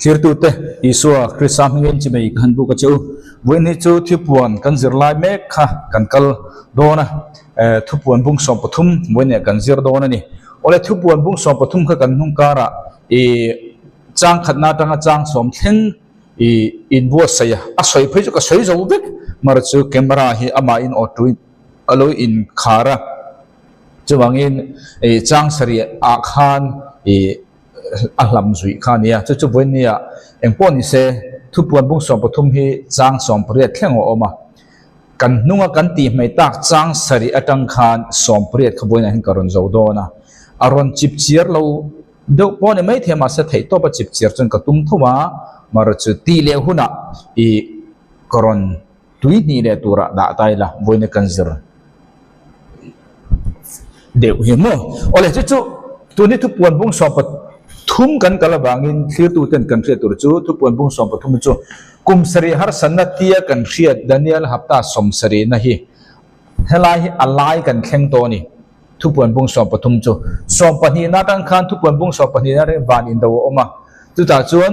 clear tu te isua krisam ngen chi mai kan bu ka chu wen ni chu thipuan kan zir lai mek kha kan kal dona thupuan bung som pathum wen ne kan zir dona ni ole thupuan bung som pathum kha kan hung kara chang khatna tanga chang som thlen in bo saya a soi phei chu ka soi zo bek mar chu camera hi ama in auto alo in khara chuwangin chang sari a khan ahlam zui khania chu bonia engpon ni se thupuan bung som pathum hi chang som priat thleng oma kan nunga kan ti mai tak chang sari atang khan som priat khaboina hin karon zo dona aron chip chiar lo do pon mai thema se thei to pa chip chiar chun ka tum thuma mar chu ti le huna karon tui ni le tura da tai la boina kanzir deu hi mo ole chu tu ni thupuan bung som thum kan kalawangin thlir tu ten kan thria tur chu thupuan bung som pathum chu kum sari har sanna tia kan thriat daniel hapta som sari na hi helai hi alai kan thleng to ni thupuan bung som pathum chu som pani na tang khan thupuan bung som pani na re van in do oma tu ta chuan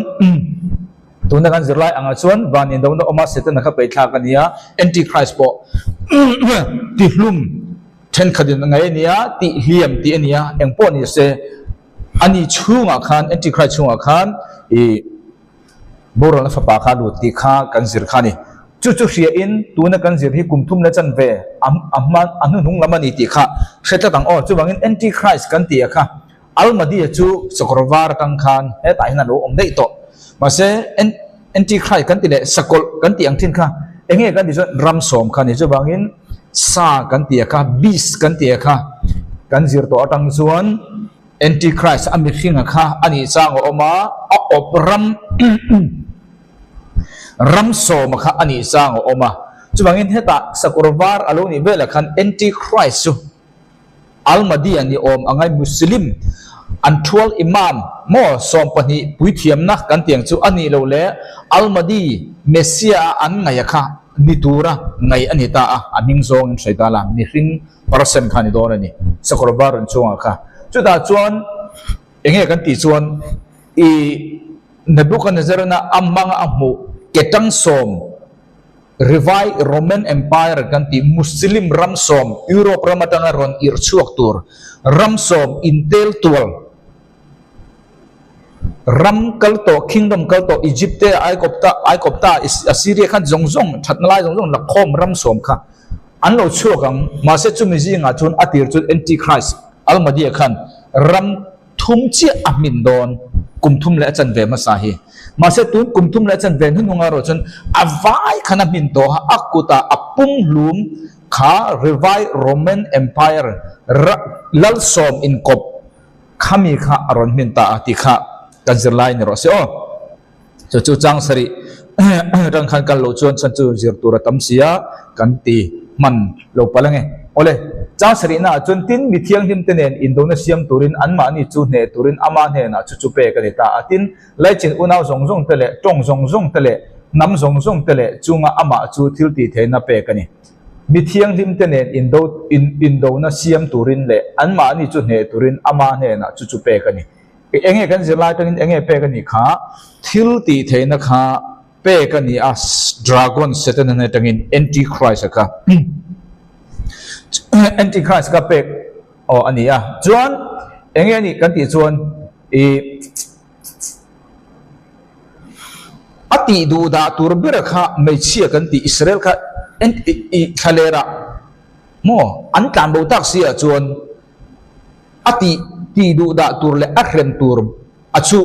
tu na kan zirlai anga chuan van in do na oma setan na kha pe thla kan ya antichrist po ti hlum then khadin ngai nia ti hliam ti ania engpo ni se ani chunga khan antichrist chunga khan boral na fapa kha lu ti kha kan zir khani chu hria in tuna kan zir hi kumthum na chan ve amma anu nung lamani ti kha seta tang o chu bangin antichrist kan ti kha almadi chu sakorwar tang khan he ta hina lo om dei to ma se antichrist kan ti le sakol kan ti ang thin kha enge kan ti ram som khani chu bangin sa kan ti kha bis kan ti kha kan zir to atang chuan antichrist ami khinga kha ani chang oma opram ram som kha ani chang oma chuwangin heta sakurwar alo ni bela khan antichrist su almadi ani om angai muslim anthual imam mo som pani puithiam na kan tiang chu ani lo le almadi mesia an ngai kha nitura ngai ani ta aming zong shaitala ni hring person khani don ani sakurwar an chunga kha chu da chuan enge kan ti chuan Nebuchadnezzar na amang amu ketang som revai Roman Empire kan ti Muslim ramsom Europe ramatanga ron irchuak tur ramsom intel tual ram kalto kingdom kalto Egypt Aikopta Assyria khan zongjong thatnalai zongjong lakhom ramsom kha anlo chuakang mase chumizi nga chun atir chun antichrist almadi khan ram thum chi amin don kumthum le chan ve masahi mase tun kumthum le chan ve hununga ro chun avai khana min to akuta apum lum kha revai Roman Empire lal som in kop khami kha aron min ta ati kha kanzirlai ni ro se o chu chang sari rang khan kal lo chuan chan chu zir tura tamsia kan ti man lo palange ole chang sari na chun tin mi thiang him tenen indonesiam turin anma ni chu ne turin ama ne na chu pe ka ni ta atin laichin unaw zongjong tele tong zongjong tele nam zongjong tele chunga ama chu thil ti the na pe ka ni mi thiang him tenen indonesiam turin le anma ni chu ne turin ama ne na chu pe ka ni enge kan zela tangin enge pe ka ni kha thil ti the na kha pe ka ni as dragon setan na tangin antichrist ka antichrist ka pek o ania chuan enge ni kan ti chuan ati du da turbira kha mai chia kan ti Israel kha khalera mo an kan bo tak sia chuan ati ti du da tur le akhrem tur achu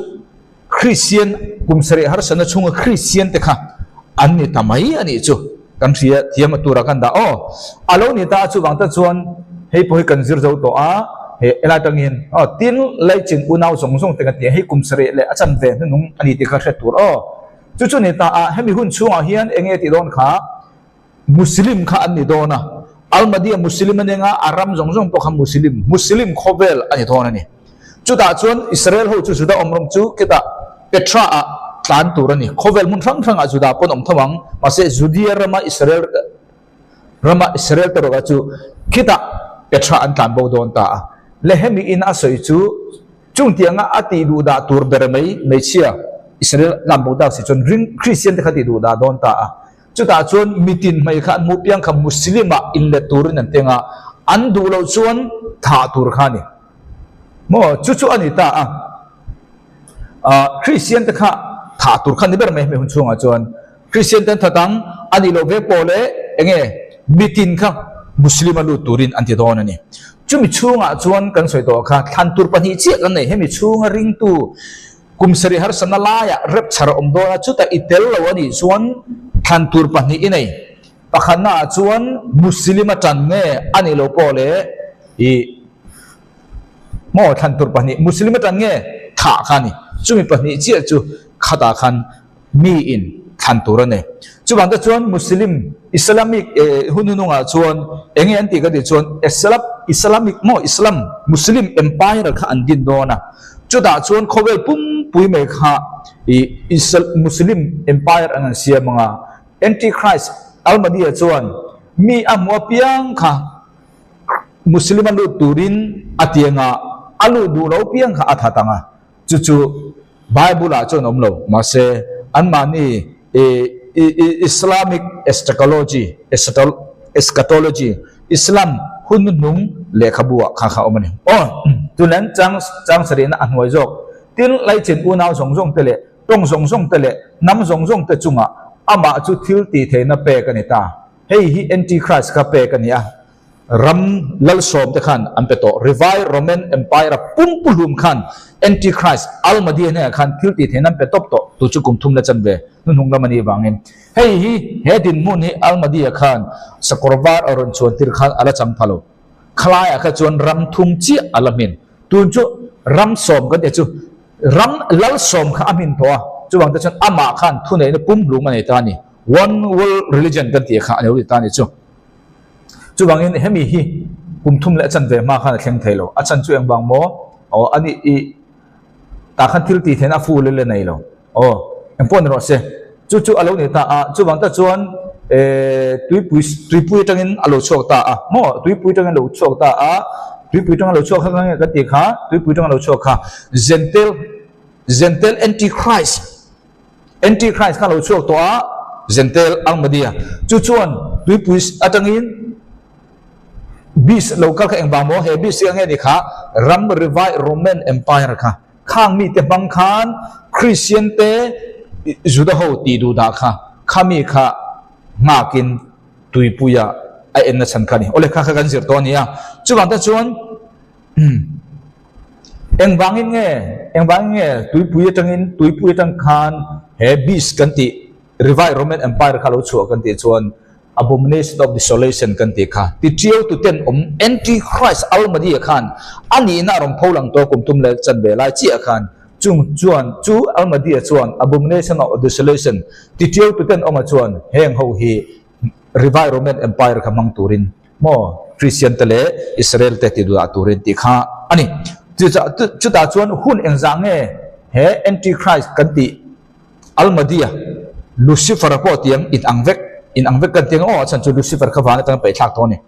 Christian kumsari har sana chunga Christian te kha anni tamai ani chu kan ria thiam tura kan da o alo ni ta chu wang ta chuan hei poi kan zir zo to a he ela tangin tin lai chin unaw song song te ka ti hei kumsari le achan ve nung ani ti kha tur o chu ni ta a hemi hun chunga hian enge ti don kha muslim kha anni dona almadia muslim anenga aram zong zong to kha muslim khovel ani thon ani chu da chuan Israel ho chu da omrom chu kita Petra a tlan turani khovel mun thang a juda pon om thawang mase Judea rama Israel to ga chu kita Petra an tan bo don ta lehemi in a soi chu chung tianga ati du da tur bermei mei chia อิสราเอลลำบากสิจนริงคริสเตียนที่เขาติดดูดาโดนตาจุดตาชวนมิตินไม่ขันมุเปียงคำมุสลิมอินเลตูรินันเตงอันดูเราชวนท่าตูร์ขานี่โมจุอันนี้ตาคริสเตียนที่เขาท่าตูร์ขานี่เป็นไม่หุ่นช่วงชวนคริสเตียนที่เขาตั้งอันนี้เราเวโปเลเองมิตินเขามุสลิมลูตูรินอันที่โดนนี่จุมิช่วงชวนกันสวยตัวเขาทันตูร์ปนิเจกันนี่ให้มิช่วงริงตูกุมสริหารสนลายะรับชาร์อมโดนะจุดแต่อิตาลีวันนี้ชวนทันตูร์ปนิอินัยปะขณะชวนมุสลิมจันเงอันนี้เราโปเลมอทันตูร์ปนิมุสลิมจันเงท่าขันนี่จุมิปนิเจจุขัดขันมีอินทันตูร์เนี่ยจุบันแต่ชวนมุสลิมอิสลามิกหุ่นนุ่งชวนเองอันที่ก็ได้ชวนอิสลามิกมออิสลามมุสลิมเอ็มไพร์ขันดินโดนะจุดด่าชวนเขาเวลปุ่มปุยเมฆะอิสมุสลิมเอ็มไพร์อันนั้นเสียมังแอนติคริสต์อัลมาดีชวนมีอัมวเปียงค่ะมุสลิมลูตูรินอัตยังอัลูดูเราเปียงค่ะอัฐตังจู่ๆไบเบิลชวนอมโลมาเซอันมานี่อิสลามิกเอสคาโลจีเอสคาโตโลจีอิสลามหุ่นนุ่งเลขบัวข้าเขามันอ๋อตัวนั้นจังสรีนะอันไว้จกที่ไล่เช่นอุณาวสงสงเตเลต้องสงสงเตเลน้ำสงสงเตจุงอามาจุดทิลตีเทนเปกันนี่ตาเฮ้ยฮีแอนติคริสต์กับเปกันนี่รัมลลสอมเตขันอันเป็นตัวรีไวร์โรมันเอ็มไพร์ปุ่มปุ่มขันแอนติคริสต์อัลมาดีเนี่ยขันทิลตีเทนั้นเป็นตบตัวจุกุมทุ่มละจันเวนุ่งละมันนี่บางเงินเฮ้ยฮีเฮดินมุนฮีอัลมาดีขันสกอร์บาร์อรุณชวนติรขันอัลจังพาโลคลายขจวนรัมทุ่งจีอัลมินตุนจุรัมสอมกันเดจุรัมลลสอมข้ามินตัวจุบังแต่ฉันอามาขันทุนเนี่ยปุ่มลุงมันนี่ตานี่ one world religion กันที่ข้าเนี่ยวิตานี่จุบังเงินเฮมีฮีปุ่มทุ่มละจันเวมาขันเข่งเทโลอาจารย์จุยังบางโมอ๋ออันนี้ตาขันทิลตีเทน่าฟูเลยเลยโลอ๋อเอ็มพอนรอเซจู่ๆอารมณ์นี่ตาจุบังแต่ชวนตุยปุยจังอินอารมณ์โชคตาโมตุยปุยจังอินอารมณ์โชคตาตุยปุยจังอารมณ์โชคข้างๆกันที่ข้าตุยปุยจังอารมณ์โชคข้าZentel Antichrist ข้าเราช่วยตัว Zentel อัลมาดีจู่ๆด้วยปุ่ยอัตงินบิสเราก็แข่งบางโมเฮบิสยังไงนี่ค่ะรัมรีไวร์โรมันเอ็มไพร์ค่ะข้างมีแต่บางขันคริสเตียนเตจุดเขาตีดูดาค่ะข้ามีค่ะมากินตุยปุยไอเอ็นนัชันค่ะนี่โอเลข้ากันเสียตัวนี้จู่บางแต่ชวนเอ็งบางเงี้ยตุยปุยจังขันเฮบิสกันติรีไวร์โรมันเอ็มไพร์ข้าเราช่วยกันติชวนabomination of desolation กันติค่ะที่เที่ยวตุเต็นantichrist อัลมาดีขันอันนี้น่ารำพูลังตัวกุมตุมเล็กจันเวลาจีขันจุงจวนจูอัลมาดีจวน abomination of desolation ที่เที่ยวตุเต็นออกมาจวนเฮงเขาฮีรีไวร์โรมันเอ็มไพร์ขมังตูรินโมคริสเตียนเตเลอิสราเอลเตติดูอาตูรินติค่ะอันนี้จุดตาจวนหุ่นเอ็งจังเงเฮ antichrist กันติอัลมาดีลูซิเฟอร์ก็เตียงอินอังเวกกันเตียงอ๋อฉันจูลูซิเฟอร์ข้าวานตั้งไปทักตัวนี่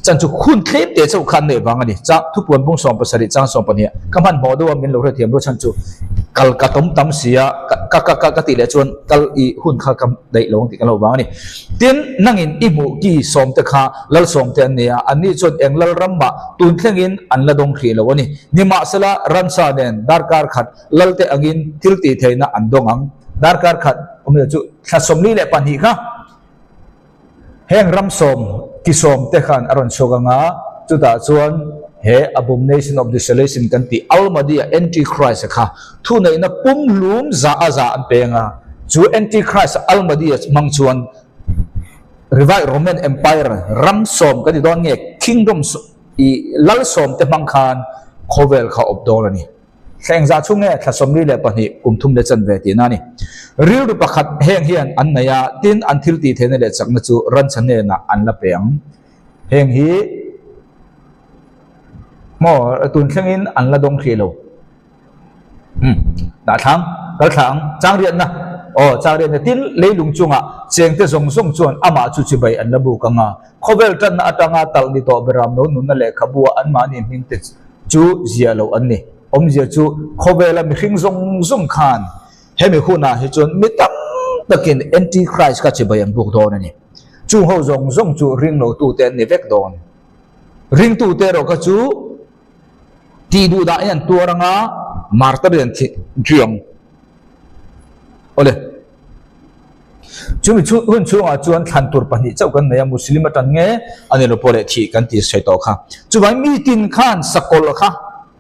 ฉันจูคุณเคลมเดี๋ยวจะขันเนี่ยบางอันนี้จ้าทุกวันบุ้งสอมภาษาดิจ้าสอมปนเนี่ยคำพันบอกด้วยว่ามินโลกเทียมรู้ฉันจูกัลกระตุ้มตั้มเสียกติเลยจวนกัลอีหุ่นข้ากำได้ลงติกันเราบางอันนี้เตียนนั่งอินอิมูกีสอมเตะลลสอมเตียนเนี่ยอันนี้จนเองลลรัมบะตุนเทียงอินอันละดงขีแล้ววันนี้นิมาสละรันซาเดนดาร์การขัดลลเตอังอินทิลตีเทนะอันดงอังดาร์การขัดผมจะจูขัดสมลีเลยปันหีค่ะเฮงรัมสมกิสมเตขันอารอนโชกังจุดตาชวนเฮ abomination of desolation กันที่อัลมาดี antichrist ค่ะทุนในนับปุ่มลุมซาอันเปงจู antichrist อัลมาดีมังชวน revive Roman Empire รัมสมกันที่โดนเงี้ย kingdom อีลัลสมเตมังคานโคเวลเขาอบโดนนี่แข่งจากช่วงนี้ถ้าสมรีเลยปะนี่กุมทุ่มเดจันเวทีนั่นนี่ริวดูประคัดแห้งเฮียนอันไหนตินอันทิลตีเทนเดจักนัจูรันชันเนนะอันละเปียงแห้งฮีหม้อตุนเชียงอินอันละดงเขียวด่าทั้งกระถังจางเรียนนะจางเรียนเนี่ยตินเลยลุงจุงเสียงเตะส่งชวนอามาจุจิใบอันละบุกังโคเวลจันอัตงาตัลนิโตเบรามโนนุนนั่นแหละขบัวอันมานี่มิงติจูเจียโลอันนี้เสียจูโคเวลมีขิงซงคาน hemi khuna hi chun mitam takin antichrist ka chibayan buk don ani chu ho zong chu ring lo tu ten ni vek don ring tu te ro ka chu ti du da yan turanga martar yan thi driang ole chumi chu hun chu a chuan than tur pani chau kan neya muslim atan nge ani lo pole thi kan ti sai to kha chu bai mi tin khan sakol kha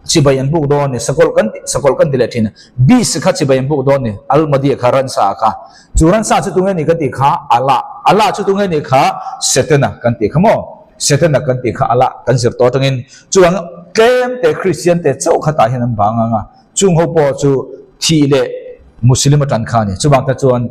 chibayan buk don ni sakol kan dile thin bis kha chibayan buk don ni al madi kharan sa kha churan sa chu tunge ni kan ti kha ala chu tunge ni kha setena kan ti khamo setena kan ti kha ala kan sir to tangin chuang kem te christian te chau kha ta hian banga nga chung ho po chu thi le muslim tan kha ni chuwang ta chuan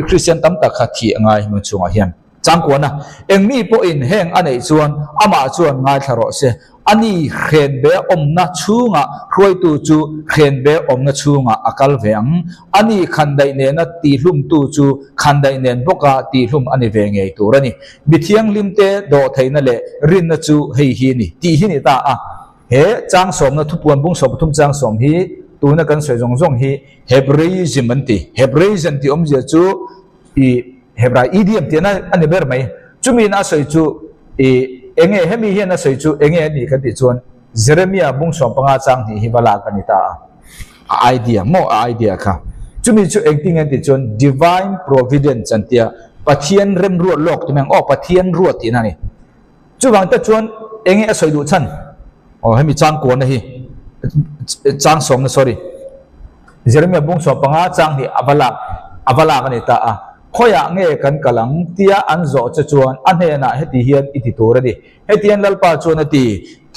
christian tam ta kha thi angai mu chunga hian changkona engmi po in heng anei chuan ama chuan ngai tharo se ani khen be omna chunga roi tu chu khen be omna chunga akal veng ani khandai ne na ti hlum tu chu khandai nen boka ti hlum ani ve ngei turani mithiang limte do theina le rin na chu hei hi ni ti hi ni ta a he chang som na thupuan bung so thum chang som hi tu na kan soi jong hi hebraism anti hebraism ti om je chu i hebra idiom ti na ani ber mai chumi na soi chu i enge hemi hian na soi chu enge ni kan ti chuan jeremiah bung som panga chang hi bala kan ta idea kha chumi chu acting anti chuan divine providence antia pathian rem ruat lok ti mang pathian ruat ti na ni chuwang ta chuan enge a soi du chan hemi chang ko na hi chang som na sorry jeremiah bung som panga chang hi avala kan ta khoya nge kan kalang tia an zo cha chuan an he na heti hian iti tur ani hetian lalpa chuan ati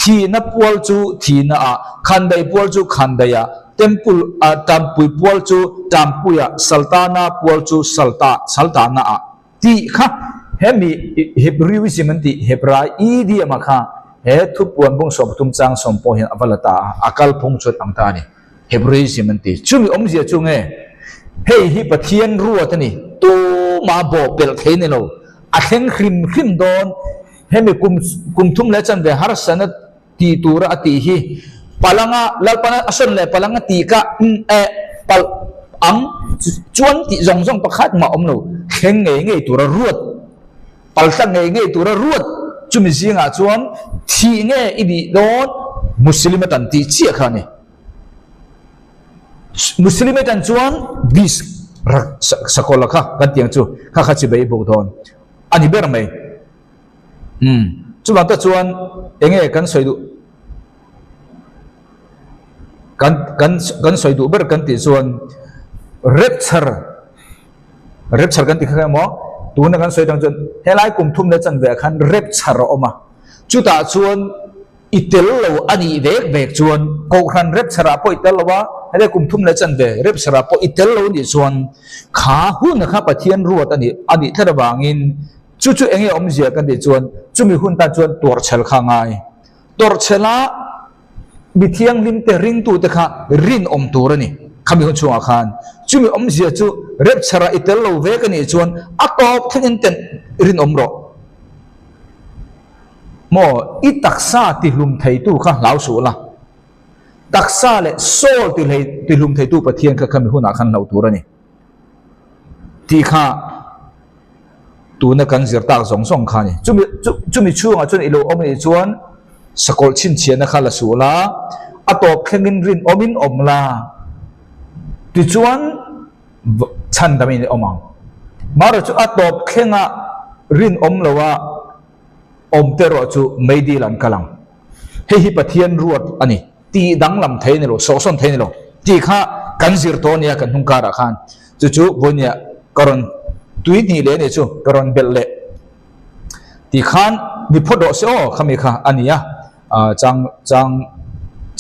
thi na pual chu thi na a khandai pual chu khandaya temple tampui pual chu tampuya sultana pual chu sultana a ti kha hemi hebrewism anti hebra idiom kha he thu puan bung som tum chang som po hian avalata akal phung chut angta ni hebrewism anti chumi omzia chunge hei hi pathian ruat ani tu ma bo pel thein lo a theng khrim don hemi kum thum le chan ve har sanat ti tura ati hi palanga lalpana ason le palanga ti ka pal ang chuan ti jong pakhat ma omlo kheng nge tura ruat pal sang nge tura ruat chumi zinga chuan thi nge idi don muslim tan ti chi khani muslim tan chuan bis sakola kha kan tiang chu kha chi bei bu don ani ber mai chuwa ta chuan enge kan soi du kan soi du ber kan ti chuan rapture kan ti kha mo tu na kan soi dang chuan helai kum thum na chan ve khan rapture oma chu ta chuan itel lo ani vek chuan ko khan rapture po itel lo wa hele kum thum na chan ve rapture po itel lo ni chuan kha hun kha pathian ruat ani tharwangin chu enge omzia kan ti chuan chumi hun ta chuan tor chhel kha ngai tor chhela mithiang lim te ring tu te kha rin om tur ani khami hun chuwa khan chumi omzia chu rapture itel lo ve kan ni chuan atop thengin ten rin om ro mo i taksa ti hlum thei tu kha lau su la taksa le sol ti hlum thei tu pathian kha khami huna khan lau tur ani ti kha tu na kan zir tak zong kha ni chumi chuanga chun ilo om ni chuan sakol chin chian na kha la su la atop khengin rin omin om la ti chuan chan dami ni omang maro chu atop khenga rin om lawa om tero chu meidi lan kalang hi pathian ruat ani ti dang lam thei ni lo so son thei ni lo ti kha kan zir to nia kan hung kara khan chu bonia karon tui ni le ni chu karon bel le ti khan mi phodo se o khami kha ania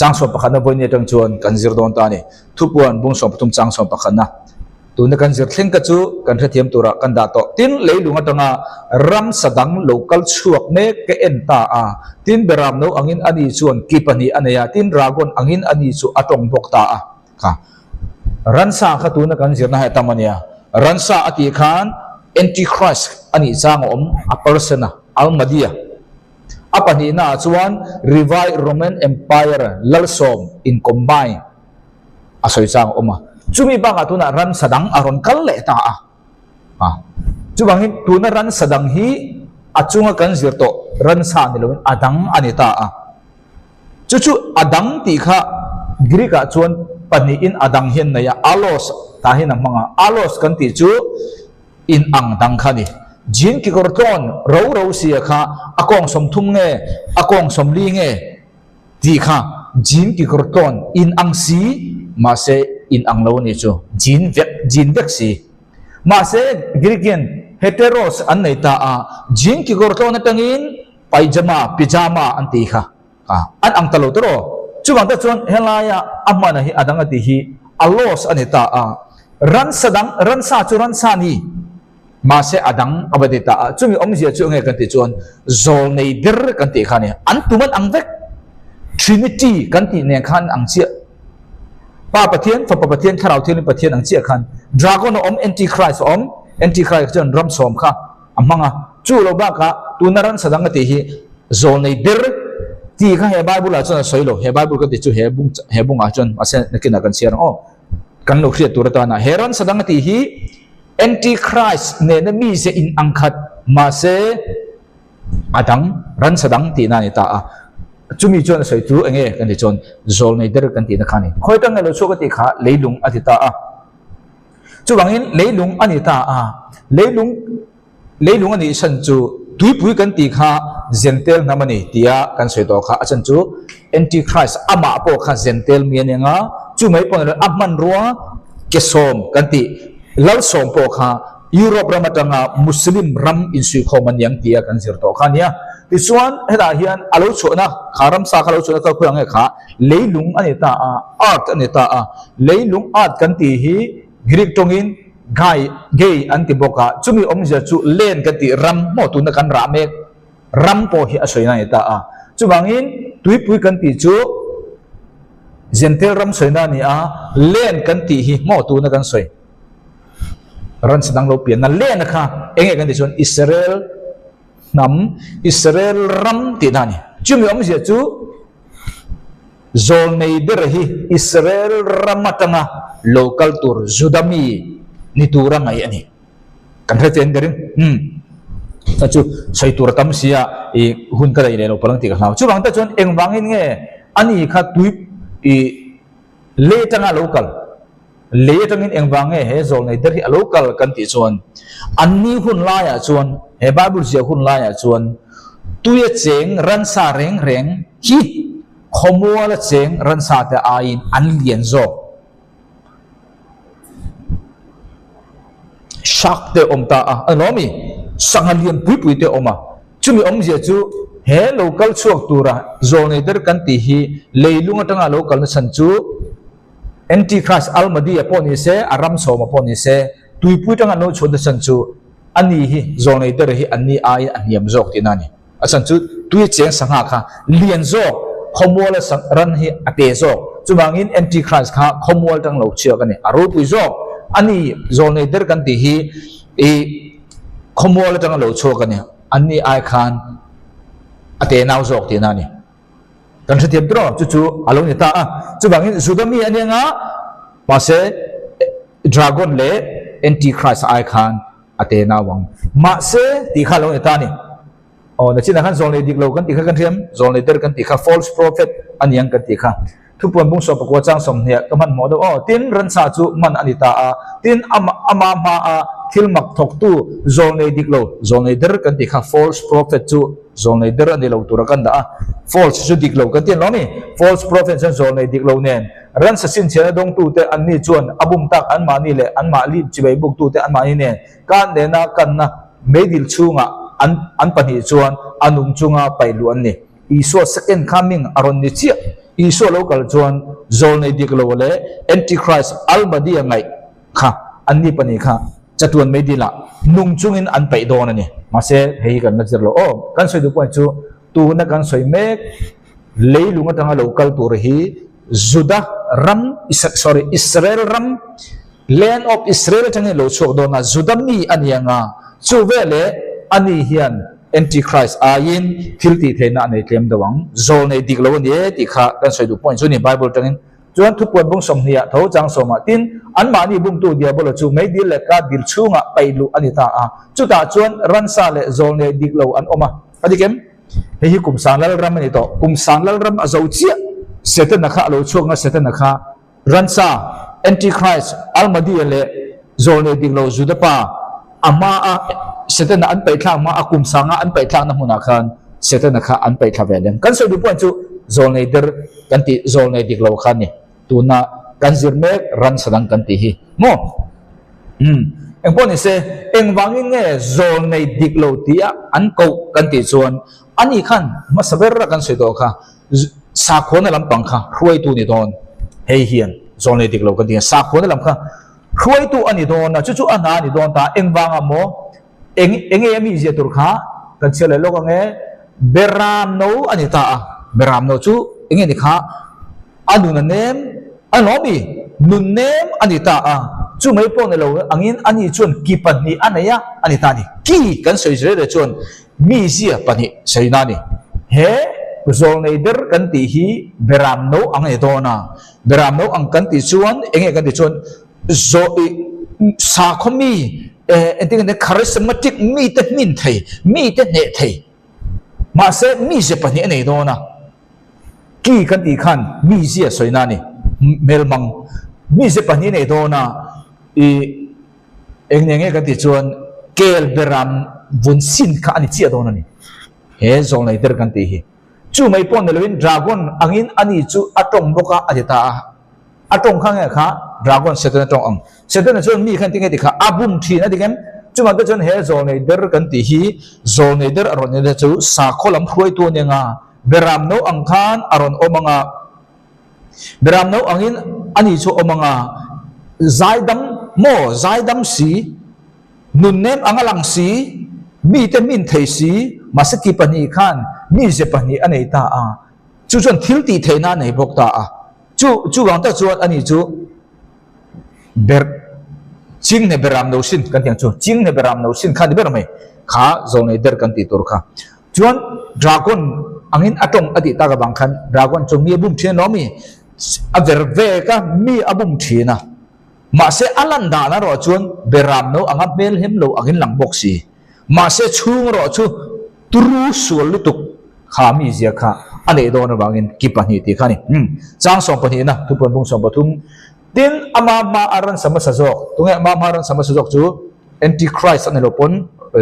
chang so pakhana bonia tang chuan kan zir don ta ni thupuan bung so patum chang so pakhana tu na kan zir thleng ka chu kan thathiam tura kan da to tin leilunga tanga ram sadang local chuak me ke enta tin beram no angin ani chuan kipani anaya tin ragon angin ani chu atong bok ta kha ransa kha tu na kan zir na ha tamania ransa ati khan antichrist ani chang om a persona almadia apani na chuan revive roman empire lalsom in combine asoi chang oma chumi ba ka tuna ran sadang aron kal le ta a chu bangin tuna ran sadang hi achunga kan zirto ran sa ni lo adang anita a chu adang ti kha grika chuan pani in adang hian na ya alos ta hin ang mga alos kan ti chu in ang dang khani jin ki korton ro sia kha akong som thum nge akong som li nge ti kha jin ki korton in ang si ma se in ang lo ni chu jin vek si ma se grikian heteros an nei ta a jin ki korton na tangin pajama pijama an ti kha an ang talo tro chuwang ta chuan helaya amana hi adanga ti hi alos anita a ran sa chu ran sa ni ma se adang abadita a chumi omzia chu nge kan ti chuan zol nei dir kan ti khani an tuman ang vek trinity kan ti ne khan ang chia pa pathian fa pa pathian kharau thil pathian ang chia khan dragon om antichrist chuan ram som kha amanga chu lo ba ka tunaran sadang ti hi zol nei dir ti kha he bible chuan soilo he bible ka ti chu he bung a chuan ase nakina kan siar kan lo khriat tur ta na heron sadang ti hi antichrist ne na mi se in angkhat ma se adang ran sadang ti na ni ta a chumi chuan soi tu enge kan ti chuan zol nei der kan ti na khani khoi tang lo chu ka ti kha leilung ati ta a chu bangin leilung ani ta a leilung ani san chu tuipui kan ti kha gentle namani tia kan soi to kha achan chu antichrist ama po kha gentle mi anga chu mai pon amman ruwa kesom kan ti lal som po kha Europe ramatanga Muslim ram insui khoman yang tia kan sir to kha nia ti chuan heta hian alo chona kharam sa khalo chona ka khuyang e kha leilung ani ta a art ani ta a leilung art kan ti hi Greek tongin gay antiboka chumi omja chu len kan ti ram mo tu na kan ra mek ram po hi asoina eta a chu bangin tuipui kan ti chu gentle ram soina ni a len kan ti hi mo tu na kan soi ran sedang lo pian na len kha enge kan ti chon Israel ram ti nani chumi omja chu zol nei der hi Israel ramatanga local tour Judami ni tura ngai ani kan thla chen derin ta chu sai tur tam sia e hun ka dai le lo palang ti ka hlaw chu bang ta chon eng wangin nge ani kha tuip e le tanga local le tangin eng wange he zol nei der hi local kan ti chon anni hun la ya chon he bible sia hun la ya chon tuye cheng ran sa reng hi khomwala cheng ran sa ta ain an lian zo sak te omta anomi sangalian pui te oma chumi omje chu he local chuak tura zone der kan ti hi leilung atanga local na san chu antichrist almadi aponi se aram som aponi se tuipui tanga no chod san chu ani hi zone der hi ani ai aniam jok tinani asan chu tui cheng sanga kha lian zo khomwala sang ran hi ate zo chubangin antichrist kha khomwal tang lo chia kan ni aro pui zo ani zone der kan ti hi e khomwal tang lo cho kan ni ani ai khan ate naw jok ti na ni kan se tiam tro chu alo ni ta chu bangin Judami ani nga pa se dragon le antichrist ai khan ate na wang ma se ti kha lo ni ta ni na china khan zone dik lo kan ti kha kan thiam zone der kan ti kha false prophet ani yang kan ti kha thu puan bung so pakwa chang som hne kaman mo do tin ran sa chu man anita tin ama ma thil mak thok tu zone dik lo zone der kan ti kha false prophet chu zone der ani lo tur kan da false chu dik lo kan ti lo ni false prophet chan zone dik lo nen ran sa sin chena dong tu te an ni chuan abum tak an ma ni le an ma li chibai buk tu te an ma ni nen kan ne na kan na medil chunga an pani chuan anung chunga pailu an ni iso second coming aron ni chia iso local chuan zone dik lo le antichrist almadi ngai kha anni pani kha chatuan medila nung chungin an pai don ani ma se hei kan na lo kan soi du point chu tu na kan soi me leilunga tanga local tur hi Israel ram land of Israel tangi lo chok do na Judami anianga chu vele ani hian antichrist ain thilti thena ne tlem dawang zone dik lo ni ti kha kan soi du point chu ni bible tangin chuan thu puan bung som hnia tho chang soma tin an mani bung tu dia bolo chu mai dil le ka dil chunga pailu anita a chuta chuan ransa le zol ne diklo an oma adikem hi kum sanlal ram ani to kum sanlal ram a zo chia setan na kha lo chuanga setan na kha ransa antichrist almadi le zol ne diklo judapa ama a setan na an pai thlang ma akum sanga an pai thlang na huna khan setan na kha an pai thavelen kan so du point chu zol ne der kan ti zol ne diklo khan ni tuna kanzir mek ran sadang kan ti hi mo eng pon se eng wangin nge zol ne diklo tia an ko kan ti chuan ani khan ma saber ra kan se do kha sa khona lam pang kha ruai tu ni don hei hian zol ne diklo kan ti sa khona lam kha ruai tu ani don na chu chu ana ni don ta eng wanga mo eng e mi je tur kha kan chele lo nge beram no ani ta beram no chu eng ni kha anu na nem anomi nun nem ani ta chu mai pon lo angin ani chun ki pan ni anaya ani ta ni ki kan soi jre de chun mi zia pani sei na ni he zol nei der kan ti hi beram no ang e dona beram no ang kan ti chuan enge kan ti chuan zo sa khomi enting ne charismatic mi te min thei mi te ne thei ma se mi je pani nei dona ki kan ti khan mi zia soi na ni melmang mi je pani nei dona i enge kan ti chuan kel beram vun sin kha ani chia dona ni he zol nei der kan ti hi chu mai pon lewin dragon angin ani chu atong boka adita atong khang kha dragon setan atong ang setan chon mi khan tinge dikha abum thi na digem chu ma chon he zol nei der kan ti hi zol nei der aron ne chu sa kholam khuai tu ne nga beram no ang khan aron omanga beram no angin ani chu omanga zaidam mo zaidam si nunnem angalang si mi te min thei si masaki pani khan mi je pani anei ta chu chon thil ti theina nei bok ta chu wang ta chuan ani chu ber ching ne beram no sin kan tiang chu ching ne beram no sin kha de ber mai kha zong nei der kan ti tur kha chuan dragon angin atong adi ta ga bang khan dragon chu mi bum thien no mi aver ve ka mi abum thina ma se alan da na ro chuan beram no anga bel hem lo angin lang bok si ma se chung ro chu turu sul lutuk kha mi zia kha ane do na bangin ki pani ti khani chang som pani na tu pon bung som pathum tin ama ma aran sama sajok tunga ma aran sama sajok chu antichrist ane lo pon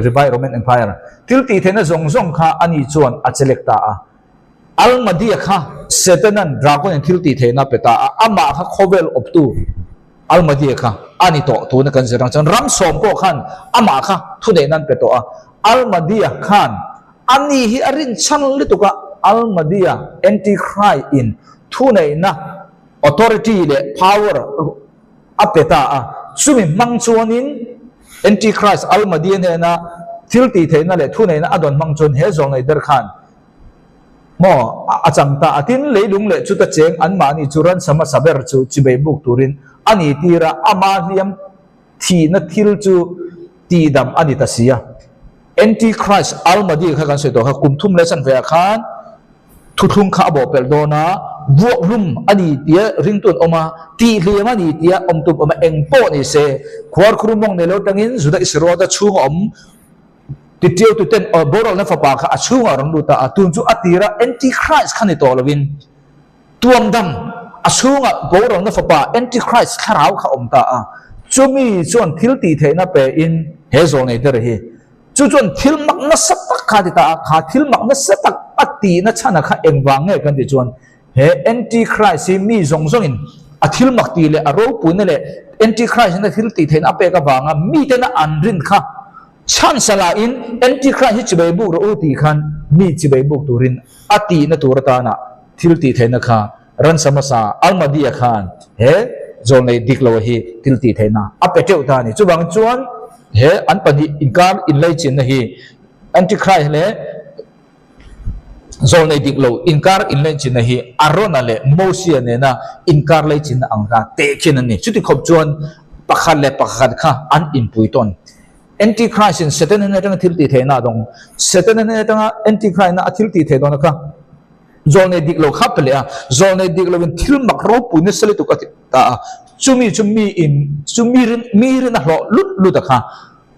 revive roman empire til ti thena zong zong kha ani chuan achelek ta almadia kha setanan dragon til ti thena peta ama kha khovel op tu almadia kha ani to tu na kan serang chan ram som ko khan ama kha thu de nan peto almadia khan ani hi arin chan lituka almadia antichrist in thu nei na authority le power apeta sumi mangchuanin antichrist almadia ne na thilti theina le thu nei na adon mangchun he zong nei der khan mo achang ta atin leilung le chuta cheng an mani churan sama saber chu chibai buk turin ani tira ama liam thi na thil chu ti dam ani ta sia antichrist almadi kha kan se to kha kumthum le san ve khan thuthung kha bo pel dona vuak lum ani tia ringtun oma ti hlem ani tia omtup oma engpo ni se khwar khurumong ne lo tangin zuda isro da chung om ti tiu tu ten borol na fapa kha achung arang luta atun chu atira antichrist khani to lovin tuam dam achunga borol na fapa antichrist kharau kha omta chumi chon thil ti theina pe in he zo nei der hi chu chon thil mak na satak kha ta kha thil mak na satak ati na chana kha engwang nge kan ti chon he antichrist mi zong zong in a thil mak ti le a ro pu na le antichrist na thil ti thein ape ka banga mi te na anrin kha chan sala in antichrist hi chibai bu ro ti khan mi chibai bu turin ati na turata na thil ti theina kha ran samasa almadia khan he zol nei diklo hi thil ti theina ape teu ta ni chu bang chuan he an pani inkar in lai chin na hi antichrist le zol nei diklo inkar in lai chin na hi arona le mosia ne na inkar lai chin angka te khin ani chuti khop chuan pakhat le pakhat kha an in puiton antichrist in satan ne tang thil ti theina dong satan ne tang antichrist na thil ti the don kha zol ne dik lo khap le a zol ne dik lo in thil mak ro pu ne sali tu ka ta chumi in mi rin a lo lut kha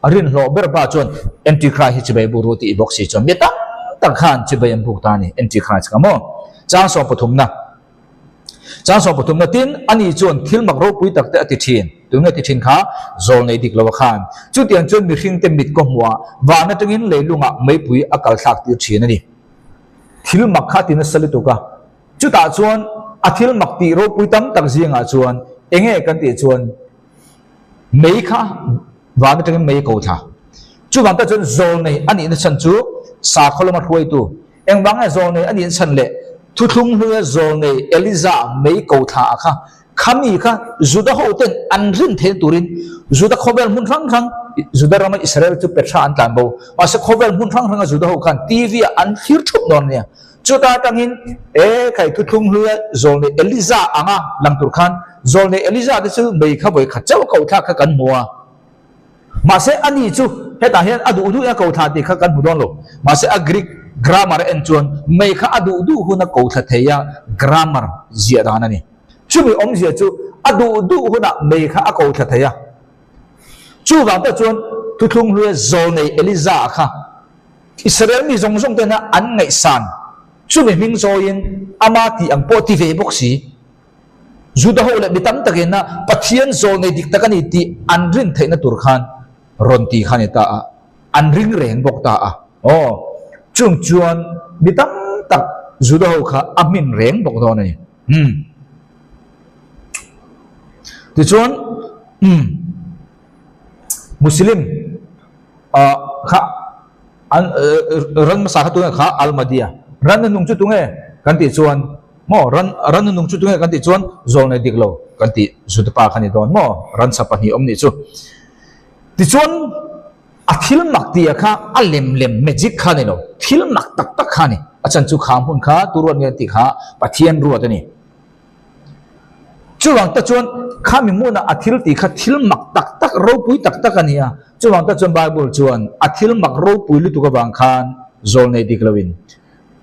arin lo ber ba chon antichrist hi chibai bu ro ti box si chon meta tak khan chibai am buk ta ni antichrist ka mo chang so pathum na tin ani chon thil mak ro pui tak te ati thin tu nge ti thin kha zol nei dik lo khan chu tiang chon mi hring te mit ko hwa wa na tengin leilunga mei pui akal thak ti thin ani thil mak kha tin sali tu ka chu ta chuan a thil mak ti ro pui tam tak zinga chuan enge kan ti chuan mei kha wa na tengin mei ko tha chu wang ta chuan zol nei ani na chan chu sa kholoma hruai tu eng wanga zol nei ani chan le thu thung hnuya zol nei eliza mei ko tha kha khami kha juda hoten anrin the turin juda khobel mun rang juda rama israel chu petra an tan bo ase khobel mun rang juda ho khan tv an thir thup non ne chuta tangin e khai thu thung hnuya zol nei eliza anga lamtur khan zol nei eliza de chu mei kha boi kha chaw ko tha kha kan muwa ma se ani chu heta hian adu ya ko tha ti kha kan budon lo ma se a greek grammar en chuan mei kha adu huna ko tha theya grammar zia dana ni chumi om zia chu adu huna mei kha a ko tha theya chu wang ta chuan thu thung hnuya zol nei eliza kha israel mi zong te na an ngai san chumi ming zo in ama ti ang po ti ve boxi juda ho le bitam takin na pathian zol nei dik takani ti anrin theina tur khan ron ti khani ta a anring reng bok ta a chung chuan bitam tak juda ho kha amin reng bok do nei ti chuan muslim kha an ran ma sa kha tu kha almadia ran nung chu tu nge kan ti chuan mo ran nung chu tu nge kan ti chuan zol nei dik lo kan ti juda pa khani don mo ran sa pa ni om ni chu ti chuan a thil mak ti kha a lem magic kha ni lo thil mak tak kha ni achan chu kham hun kha turwan nge ti kha pathian ruat ani chuwang ta chuan khami muna a thil ti kha thil mak tak ro pui tak ania chuwang ta chuan bible chuan a thil mak ro pui lu tu ka wang khan zol nei dik lawin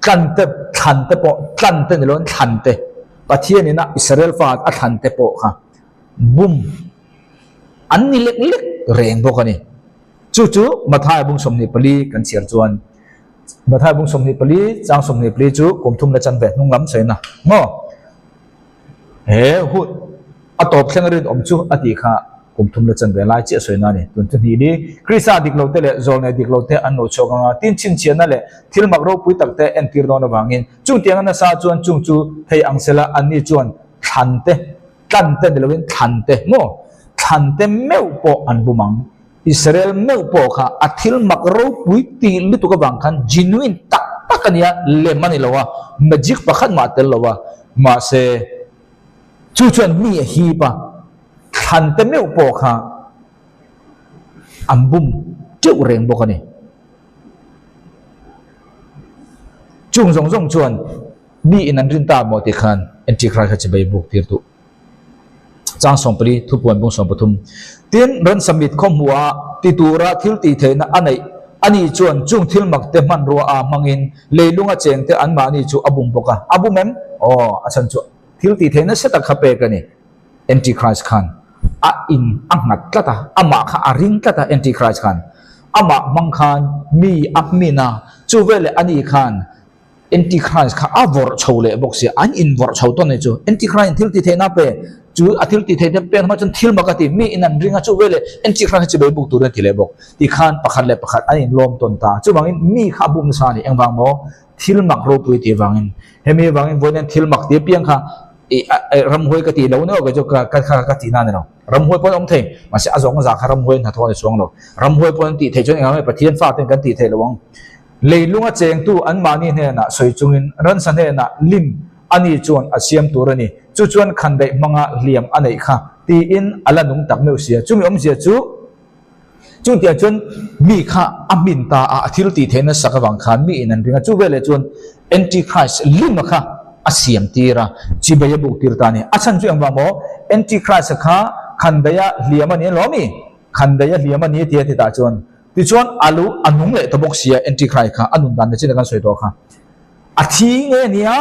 tlan te po tlan te ni lon tlan te pathian ina israel fa a tlan te po kha bum an ni lek reng bok ani chu mathai bung somni pali kan chiar chuan mathai bung somni pali chang somni pali chu komthum la chan ve nungam seina mo he hu atop thlengarin om chu ati kha komthum la chan ve lai che soina ni tun tu ni krisa dik lo te le zol ne dik lo te an no chokanga tin chin chian na le thil mak ro pui tak te en tir no na wangin chung tiang na sa chuan chung chu thei angsela an ni chuan than te ni lovin than te mo than te meu po an bumang Israel meu po kha athil makro pui ti li tu ka bang khan genuine tak ania lemani lawa magic pakhat ma tel lawa ma se chu chuan mi hi pa than te meu po kha ambum cheu reng bok ani chung zong chuan mi in an rin ta mo ti khan antichrist kha chibai buk tir tu chang song pali thu puan bung song pathum tin ran samit khom huwa ti tura thil ti theina anei ani chuan chung thil mak te man ro a mangin leilunga cheng te an ma ni chu abum boka abumem achan chu thil ti theina seta khape kani antichrist khan a in angat tlata ama kha aring tlata antichrist khan ama mang khan mi apmina chu vele ani khan antichrist kha avor chole boxi an in vor chho to ne chu antichrist thil ti theina pe chu athil ti theite pen ma chun thil makati mi in an ringa chu vele antichrist chi bei buk tur ti le bok ti khan pakhat le pakhat an in lom ton ta chu bangin mi kha bum sa ni engwang mo thil mak ro pui ti wangin hemi wangin voinen thil mak ti piang kha ram hoi ka ti lo ne ga jo ka ti na ne no ram hoi pon om thei ma se azong za kha ram hoi na thon song lo ram hoi pon ti thei chon engam pathian fa ten kan ti thei lawang leilunga cheng tu an mani he na soi chungin ran san he na lim ani chuan asiam turani chu chuan khandai manga liam anei kha ti in ala nung tak meu sia chumi om sia chu chung tia chuan mi kha amin ta a athil ti theina sakawang khan mi in an ringa chu vele chuan antichrist lim kha asiam tira chibaya buk tir ta ni achan chu angwa mo antichrist kha khandaya liam ani lomi khandaya liam ani ti ta chuan ti chuan alu anung le to bok sia antichrist kha anun dan ne chin kan soi to kha อาทีเงี้ยเนี่ย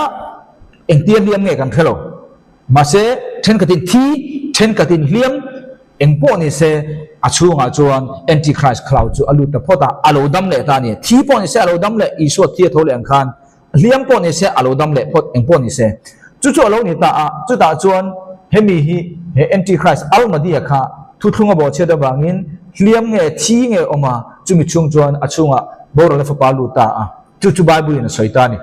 เอ็งเตียนเลี้ยงเงี้ยกันเท่าไหร่มาเสเช่นกตินทีเช่นกตินเลี้ยงเอ็งพวกนี้เสอาชูงอาจวนแอนติคริสต์คลาวจูอลูแต่พอตาอารมณ์ดำเละตาเนี่ยทีพวกนี้เสอารมณ์ดำเละอีสวดเทียทโลเองคันเลี้ยงพวกนี้เสอารมณ์ดำเละพอเอ็งพวกนี้เสจู่ๆอารมณ์นี่ตาจู่ตาจวนเฮมีฮีเฮแอนติคริสต์อัลมาดีอะค่ะทุกทุ่งอ่ะบอกเชื่อได้บางอินเลี้ยงเงี้ยทีเงี้ยออกมาจุมีช่วงจวนอาชูงอ่ะบอกเราเลยฟ้าปาลูตาจู่ๆบาบุยนะสวยตานี่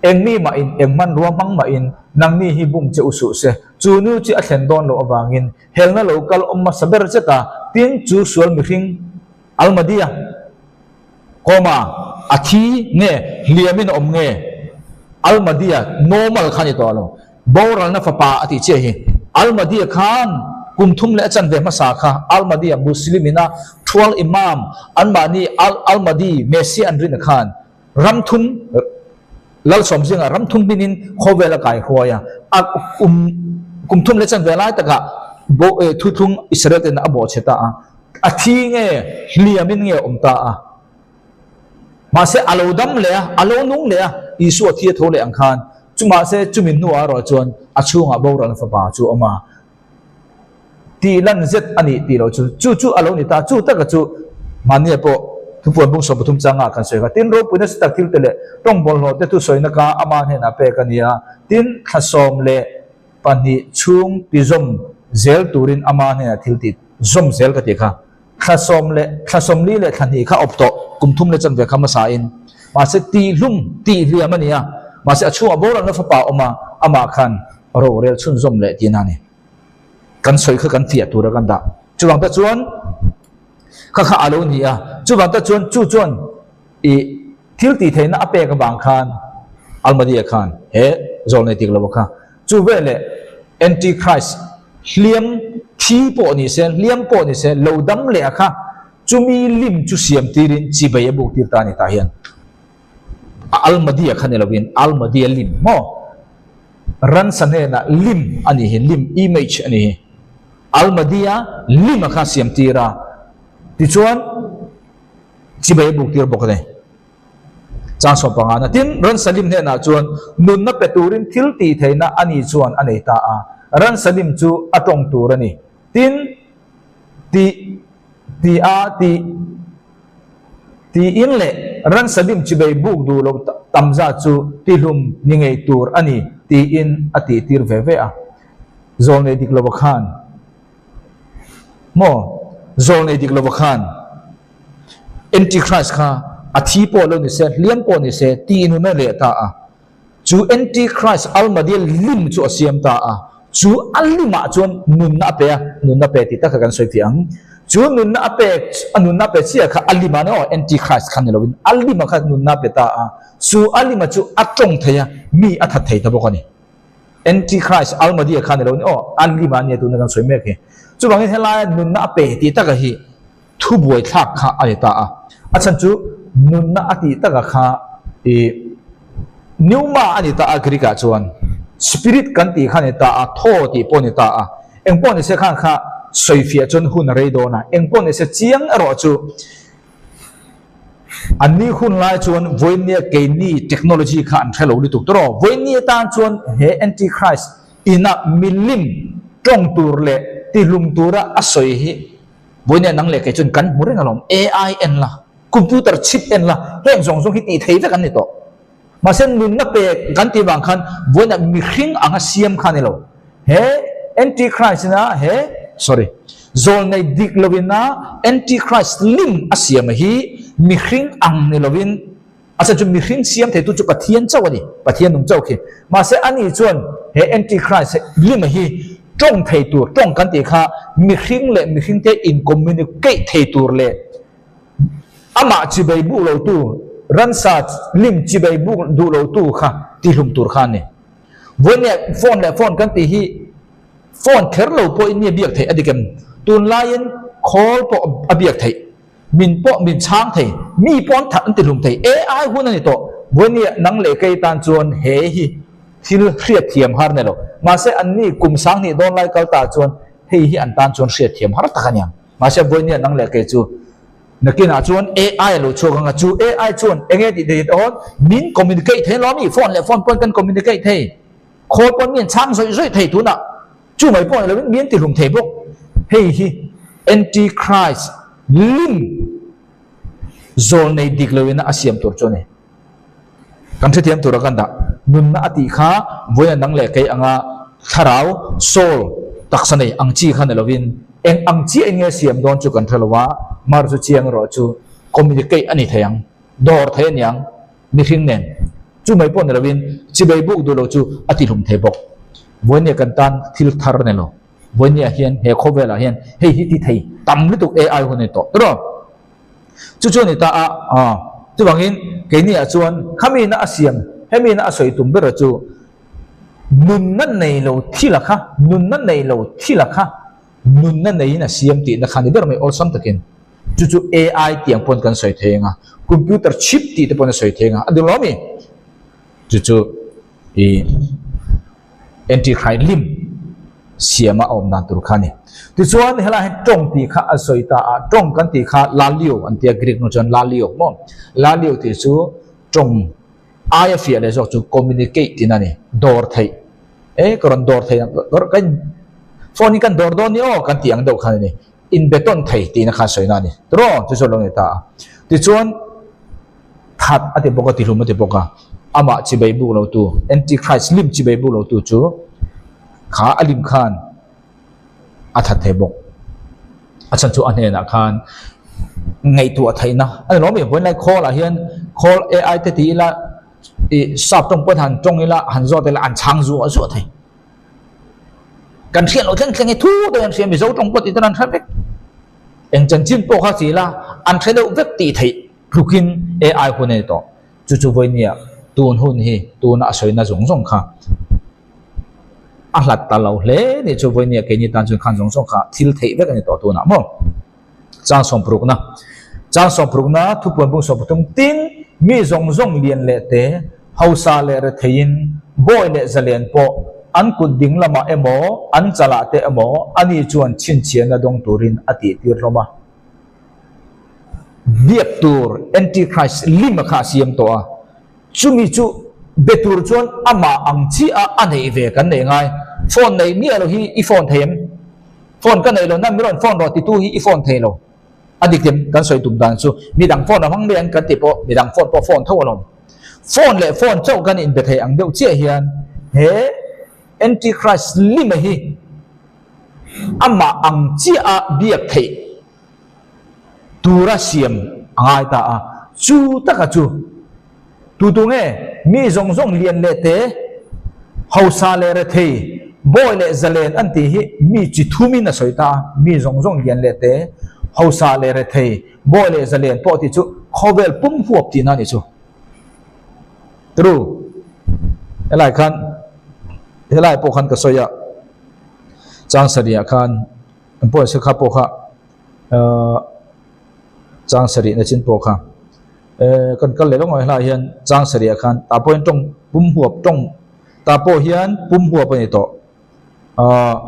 เอ็งมีมาอินเอ็งมันรัวมังมาอินนังนี่ฮิบุงเจ้าสุเสจูนูจีอัลเซนดอนโลอบางอินเฮลน่าโลกัลอมมาสับเบอร์เจตาทิ้งจูสวลมิริงอัลมาดียโคมาอาทีเงี้ยเลียมินอมเงี้ยอัลมาดีย normal ขันยี่ตัวเราบอรัลนัฟปาอติเจฮิอัลมาดียขันกุมทุมเลจันเวมาสาขาอัลมาดียมุสลิมินะ12อิหม่ามอันมานีอัลมาดีเมสซี่อันรินขันรัมทุมลัลสมซิงรัมทุมบินินโคเวลกายหัวยากุมทุมเลจันเวลาแต่กะโบทุทุงอิสราเอลนะบอกเชตาอาทีเงี้ยเลียมินเงี้ยตามาเสอารมณ์ดำเลยอารมณ์นุ่งเลยอิสุอาทิตย์โทเลอังคารจุมาเสจุมินนัวรอจวนอาชูงะบอรันฟบาจูอมาตีลันเซตอันนี้ตีเราจู่อารมณ์นี่ตาจู่แต่ก็จู่มันเนี่ยพอทุกคนบุ้งสมบูรณ์จังอ่ะกันสวยกันตินรูปุ่นสตักทิลเตเลต้องบอลโหดแต่ทุสวยนักอามาเห็นอาเปกันเนี่ยตินขสมเลปันนี้ชุงปิซมเซลตูรินอามาเห็นทิลติดซมเซลกันดีค่ะขสมลีเลทันทีข้าอบโตกุมทุ่มเลจันเวคำมาสาอินมาเสตีลุ่มตีเรียมันเนี่ยมาเสช่วงบอลนัฟปาออกมาอามาคันโรเรลชุนซมเลตีนั่นนี่กันสวยคือกันเทียตัวกันด่าจุบังตะจวนข้าอารมณ์นี่จุบังตะจวนจู่จวนอีทิลตีเทน่าเปกับบางคันอัลมาดีคันเฮ้โจนในติกลบค่ะจู่เวลแอนติคริสต์เลี้ยงทีโปนิเซนเลี้ยงโปนิเซนโลดัมเลยค่ะจู่มีลิมจู่เสียมตีรินจีบยบุกตีตานิตาเฮียนอัลมาดีคันเนี่ยเราวินอัลมาดีลิมโมรันสันเฮน่ะลิมอันนี้เห็นลิมอิมเมจอันนี้อัลมาดีลิมข้าเสียมตีระที่ชวนจีบยบุกตีระบอกเลยจางสปงานะทินรันสลิมเนี่ยนะชวนนุนนับเป็ดตูรินทิลตีเทน่ะอันนี้ชวนอันนี้ตารันสลิมจูอัตรงตูรนี่ทินตีอินเล่รันสลิมจีบยบุกดูลตัมซาจูตีลุมนิงไอตูรอันนี้ตีอินอติตีร์เวเวะโซนเอดิกลบขานโมโซนเอดิกลบขานแอนติคริสต์ค่ะอาทิตย์ปอลนิเซเลี้ยงปอนิเซตีนุนเล่ตาจูแอนติคริสต์อัลมาดีลิมจูเสียมตาจูอัลลิมาจวนนุนนับเปติตากันสวยเพียงจูนุนนับเปเสียค่ะอัลลิมาเนาะแอนติคริสต์ขันเนลวินอัลลิมาค่ะนุนนับเปตาจูอัลลิมาจูอัตรงเทียมีอัตเทียตบกันนี่แอนติคริสต์อัลมาดีขันเนลวินอัลลิมาเนี่ยตัวนั้นกันสวยมากเลยจูบางทีเฮลายนุนนับเปติตากันฮีทุบวยทักค่ะอะไรตาอาจารย์จูนุนนับติตากันค่ะนิวมาอันนี้ตาอักริกาจวนสปิริตกันตีขันนี่ตาโทตีปนิตาเอ็งปนิเสขันค่ะสวยเฟียจนหุ่นเรโดนะเอ็งปนิเสเจียงอรอจูอันนี้หุ่นลายจวนวันนี้เกนี่เทคโนโลยีขันเทโลดิตุกตรอวันนี้ตาจวนเฮแอนติคริสต์อินักมิลลิมตรงตัวเล่ตีลุมตัวระอสวยฮีวันนี้นั่งเล็กจนกันมุเรงอารมณ์ AI เอ็นละคอมพิวเตอร์ชิปเอ็นละเฮงส่งฮิตนี่เทียบกันนี่โตมาเส้นนุนนับเปกันตีบางคันวันนี้มีขิงอ่างเสียมขันนี่โลเฮแอนติคริสต์นะเฮ sorry โซนในดิกลวินนะแอนติคริสต์ลิมอาเสียมฮีมีขิงอ่างนี่ลวินอาจจะมีขิงเสียมเทตุจุปะเทียนเจ้าวันนี้ปะเทียนนุ่งเจ้าคือมาเส้นอันนี้จวนเฮแอนติคริสต์ลิมฮีจ้องเทตัวจ้องกันตีข้ามีขิงเล่มีขิงเทอินคอมมิวนิเคทเทตัวเล่อามาจีบายบุโลตูรันสัตลิมจีบายบุดูโลตูค่ะที่ลุมตูร์ขันเนี่ยวันนี้โฟนกันตีฮีโฟนเคอร์โลพออินเนียเบียกเทอดีกันตุนไลน์คอลพออเบียกเทมินช้างเทมีปอนถัดติลุมเทAI หุ่นนี่โตวันนี้นังเล็กไอตันจวนเฮฮีที่เรียกเทียมฮาร์เนโลมาเสอันนี้กลุ่มช้างนี่โดนไล่กัลตาจวนเฮฮีอันตันจวนเรียกเทียมฮาร์ตะกันยังมาเสวันนี้นังเล็กไอจู nakina chuan AI lo chokanga chu AI chuan enge ti de on min communicate the lo mi phone le phone pon kan communicate the khol pon min chang soi soi thei tu na chu mai pon le min ti lum thei bok hei hi antichrist lim zol nei dik lewina asiam tur chone kan the thiam tur kan da nun na ati kha voya nang le kai anga tharau sol taksanei angchi khan lovin eng angchi enge siam don chu kan thalwa mar chu chiang ro chu communicate ani thayang dor the nyang mi hring nen chu mai pon lovin chi bai buk do lo chu ati lum the bok voine kan tan thil thar ne lo voine hian he khowela hian hei hi ti thei tam lu tuk AI hone to ro chu chu ni ta a chu bangin ke ni a chuan khami na asiam hemi na asoi tum ber chu nun nan nei lo thila kha nun nan nei lo thila kha nun nan nei na siam ti na khani ber mai ol sam takin chu chu AI tiang pon kan soi thenga computer chip ti te pon soi thenga adu lo mi chu chu e antichrist lim siama om nan tur khani ti chuan hela he tong ti kha asoi ta a tong kan ti kha lalio an tia greek no chan lalio mo lalio ti chu tong ai phía để cho chú communicate thì này door thầy ấy còn door thầy door cái phone kan door đó nhiều kan tiếng đâu khăn này in beton thầy thì nó khá sôi này rồi chú cho người ta thì chuan thật ở đây bốc thì luôn thì bốc ama chỉ bay bu lâu tu antichrist lim chỉ bay bu lâu tu chú khá alim khan à thật thầy bốc à chân chú anh này là khan ngày tuổi thầy na anh nói mình vẫn lại call là hiền call AI thì là sắp trong bữa hành trong là hành do là ăn chang rùa rùa thầy cần thiện lộ thiên cái thu tôi ăn thiện bị giấu trong bữa thì tôi ăn hết anh chân chim bộ khác gì là ăn thấy đâu vết tỉ thầy rukin AI của này to chú chú với nhỉ tuôn hôn hi tuôn nã sấy na giống giống khá ăn lạt ta lâu lẽ để chú với nhỉ cái như tan chun khăn giống giống khá thiếu thầy vết cái này to tuôn nã mông trang sòng pruk na thu buồn bung sòng tung tin mi zong zong liền lệ tế hậu sa lệ ra thein boy lệ za liền po an cút ding lama emo an chala te emo ani chuan chin chian na dong turin ati tir roma biap tur antichrist lima kha siam to a chumi chu betur chuan ama angchi a anei ve kan nei ngai phone nei mi alo hi I phone them phone kan nei lo na mi ron phone ro ti tu hi I phone the lo adik dem kan soi tum dan chu mi dang phone hang len kan ti po mi dang phone po phone tho lom phone le phone chau kan in be thei ang deuh che hian he antichrist lima hi ama ang chi a biak thei tura siam angai ta a chu taka chu tu tu nge mi zong zong lian le te hausa le re thei boy le zalen an ti hi mi chi thumi na soi ta mi zong zong lian le te hausa le re thei boy le zalen po ti chu khovel pum huap ti na ni chu true elai khan helai po khan ka soya chang saria khan po se kha po kha chang sari na chin po kha kan kal le long lai hian chang saria khan ta point tong pum huap tong ta po hian pum huap ani to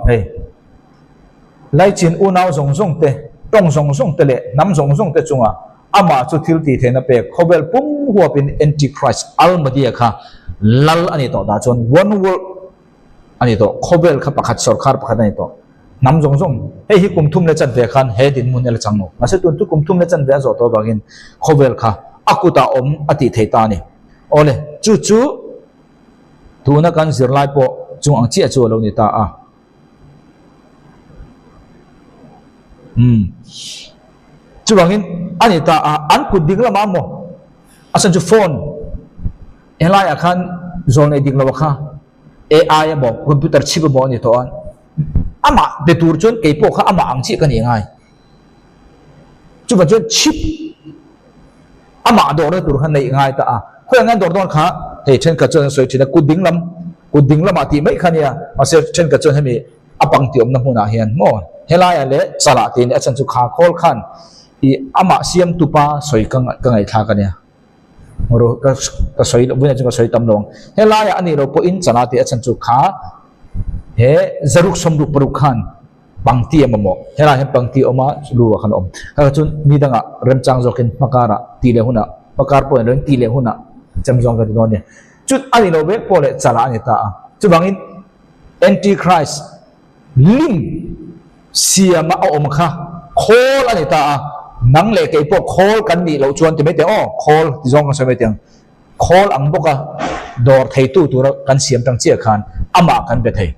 hey lai chin u nau zong zong te tong zong zong te le nam zong zong te chunga ama chu thil ti thena pe khobel pum huap in antichrist almadia kha lal ani to da chon one world ani to khobel kha pakhat sarkar pakhat ani to nam zong zong hei hi kum thum le chan ve khan he din mun le changno ase tun tu kum thum le chan ve zo to bagin khobel kha akuta om ati theita ni ole chu chu tu na kan zir lai po chung ang chi chu lo ni ta a chu bagin ani ta a an ku ding la ma mo asan chu phone elai akhan zon e ding la kha AI bo computer chip bo ni to an ama betur chon ke po kha ama ang chi kan ngai chu ba chon chip ama do re tur khan nei ngai ta a khoi ngan dor don kha he chen ka chon soi thina ku ding lam ati mai khania ma se chen ka chon hemi apang tiom na huna hian mo helai ale chala tin a chan chu kha khol khan I ama siam tupa soi kang ngai tha kan ya moro ka soi lo buina chu ka soi tam long helai ani ro po in chana ti a chan chu kha he zaruk somruk paruk khan bằng tia mà mỏ thế là bằng tia oma lùa khăn om các chun mi đang rem chang zokin makara ti le huna makar po ren ti le huna cham jong ka don ne chút ani no be po le chala ani ta chu bangin antichrist lim siama om kha khol ani ta nang le ke po khol kan ni lo chuan ti me te o khol ti jong ka se me te khol ang boka dor thei tu tu kan siam tang chia khan ama kan be thei